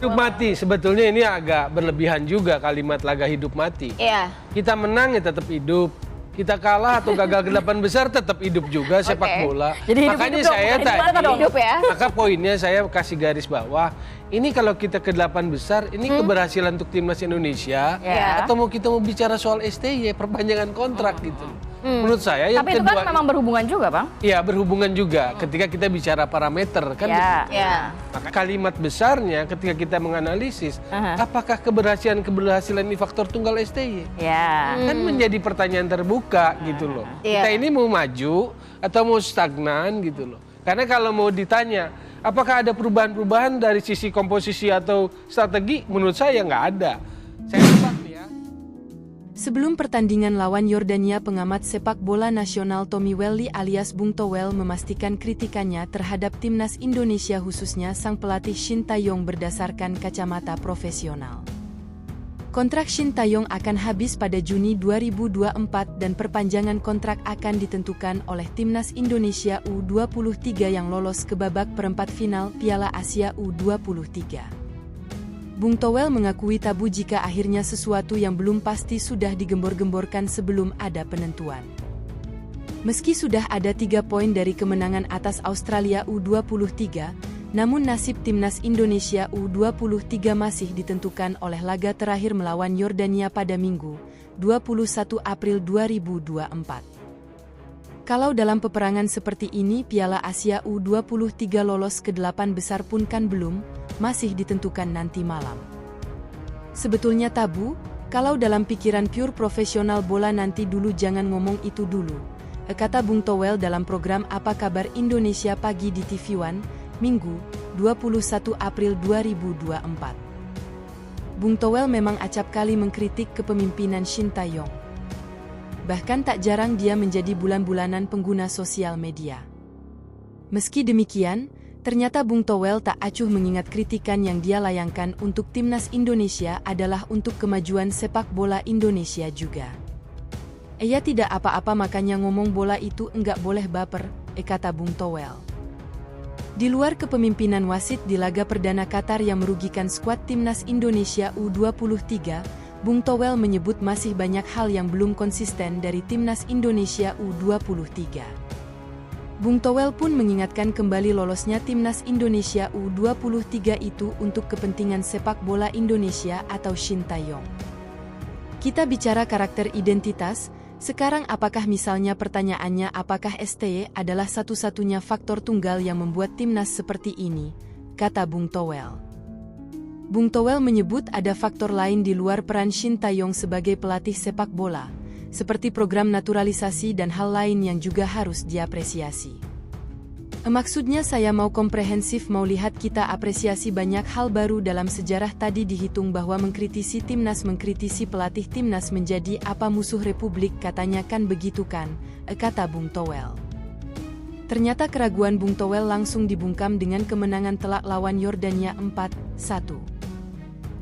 Hidup mati, sebetulnya ini agak berlebihan juga kalimat laga hidup mati. Iya. Kita menang ya tetap hidup. Kita kalah atau gagal ke 8 besar tetap hidup juga sepak bola. Jadi makanya saya tadi, hidup ya. maka poinnya saya kasih garis bawah. Ini kalau kita ke 8 besar, ini keberhasilan untuk timnas Indonesia. Atau kita mau bicara soal STY, perpanjangan kontrak gitu. Menurut saya yang tapi kedua, itu kan memang berhubungan juga, Bang. Iya, berhubungan juga ketika kita bicara parameter kan begitu. Maka kalimat besarnya ketika kita menganalisis apakah keberhasilan ini faktor tunggal STY? Kan menjadi pertanyaan terbuka gitu loh. Kita ini mau maju atau mau stagnan gitu loh. Karena kalau mau ditanya apakah ada perubahan-perubahan dari sisi komposisi atau strategi, menurut saya nggak ada. Saya lupa nih ya. Sebelum pertandingan lawan Yordania, pengamat sepak bola nasional Tommy Welly alias Bung Towel memastikan kritikannya terhadap timnas Indonesia khususnya sang pelatih Shin Tae-yong berdasarkan kacamata profesional. Kontrak Shin Tae-yong akan habis pada Juni 2024 dan perpanjangan kontrak akan ditentukan oleh timnas Indonesia U23 yang lolos ke babak perempat final Piala Asia U23. Bung Towel mengakui tabu jika akhirnya sesuatu yang belum pasti sudah digembor-gemborkan sebelum ada penentuan. Meski sudah ada 3 poin dari kemenangan atas Australia U23, namun nasib timnas Indonesia U23 masih ditentukan oleh laga terakhir melawan Yordania pada Minggu, 21 April 2024. Kalau dalam peperangan seperti ini Piala Asia U23 lolos ke 8 besar pun kan belum, masih ditentukan nanti malam. Sebetulnya tabu, kalau dalam pikiran pure profesional bola nanti dulu jangan ngomong itu dulu, kata Bung Towel dalam program Apa Kabar Indonesia Pagi di TV One, Minggu, 21 April 2024. Bung Towel memang acap kali mengkritik kepemimpinan Shin Tae-yong. Bahkan tak jarang dia menjadi bulan-bulanan pengguna sosial media. Meski demikian, ternyata Bung Towel tak acuh mengingat kritikan yang dia layangkan untuk timnas Indonesia adalah untuk kemajuan sepak bola Indonesia juga. Ia tidak apa-apa makanya ngomong bola itu enggak boleh baper, kata Bung Towel. Di luar kepemimpinan wasit di laga perdana Qatar yang merugikan skuad timnas Indonesia U23, Bung Towel menyebut masih banyak hal yang belum konsisten dari timnas Indonesia U23. Bung Towel pun mengingatkan kembali lolosnya timnas Indonesia U23 itu untuk kepentingan sepak bola Indonesia atau Shin Tae-yong. Kita bicara karakter identitas, sekarang apakah misalnya pertanyaannya apakah STY adalah satu-satunya faktor tunggal yang membuat timnas seperti ini, kata Bung Towel. Bung Towel menyebut ada faktor lain di luar peran Shin Tae-yong sebagai pelatih sepak bola, seperti program naturalisasi dan hal lain yang juga harus diapresiasi. Maksudnya saya mau komprehensif, mau lihat kita apresiasi banyak hal baru dalam sejarah. Tadi dihitung bahwa mengkritisi timnas, mengkritisi pelatih timnas menjadi apa musuh Republik, katanya kan begitu kan, kata Bung Towel. Ternyata keraguan Bung Towel langsung dibungkam dengan kemenangan telak lawan Yordania 4-1.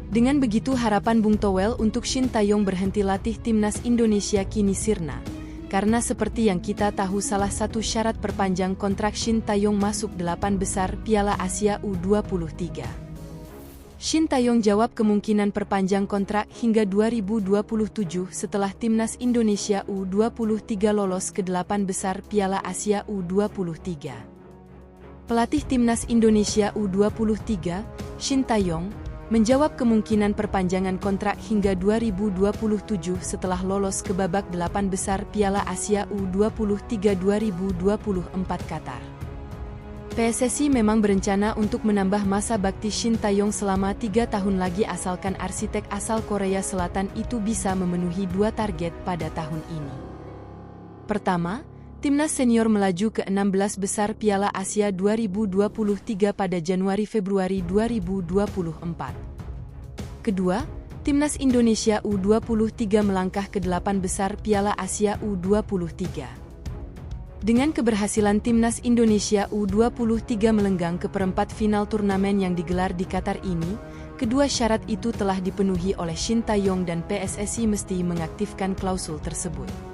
Dengan begitu harapan Bung Towel untuk Shin Tae-yong berhenti latih timnas Indonesia kini sirna. Karena seperti yang kita tahu salah satu syarat perpanjang kontrak Shin Tae-yong masuk 8 besar Piala Asia U23. Shin Tae-yong jawab kemungkinan perpanjang kontrak hingga 2027 setelah timnas Indonesia U23 lolos ke 8 besar Piala Asia U23. Pelatih timnas Indonesia U23, Shin Tae-yong, menjawab kemungkinan perpanjangan kontrak hingga 2027 setelah lolos ke babak 8 besar Piala Asia U23 2024 Qatar. PSSI memang berencana untuk menambah masa bakti Shin Tae-yong selama 3 tahun lagi asalkan arsitek asal Korea Selatan itu bisa memenuhi 2 target pada tahun ini. Pertama, timnas senior melaju ke 16 besar Piala Asia 2023 pada Januari-Februari 2024. Kedua, timnas Indonesia U23 melangkah ke 8 besar Piala Asia U23. Dengan keberhasilan timnas Indonesia U23 melenggang ke perempat final turnamen yang digelar di Qatar ini, kedua syarat itu telah dipenuhi oleh Shin Tae-yong dan PSSI mesti mengaktifkan klausul tersebut.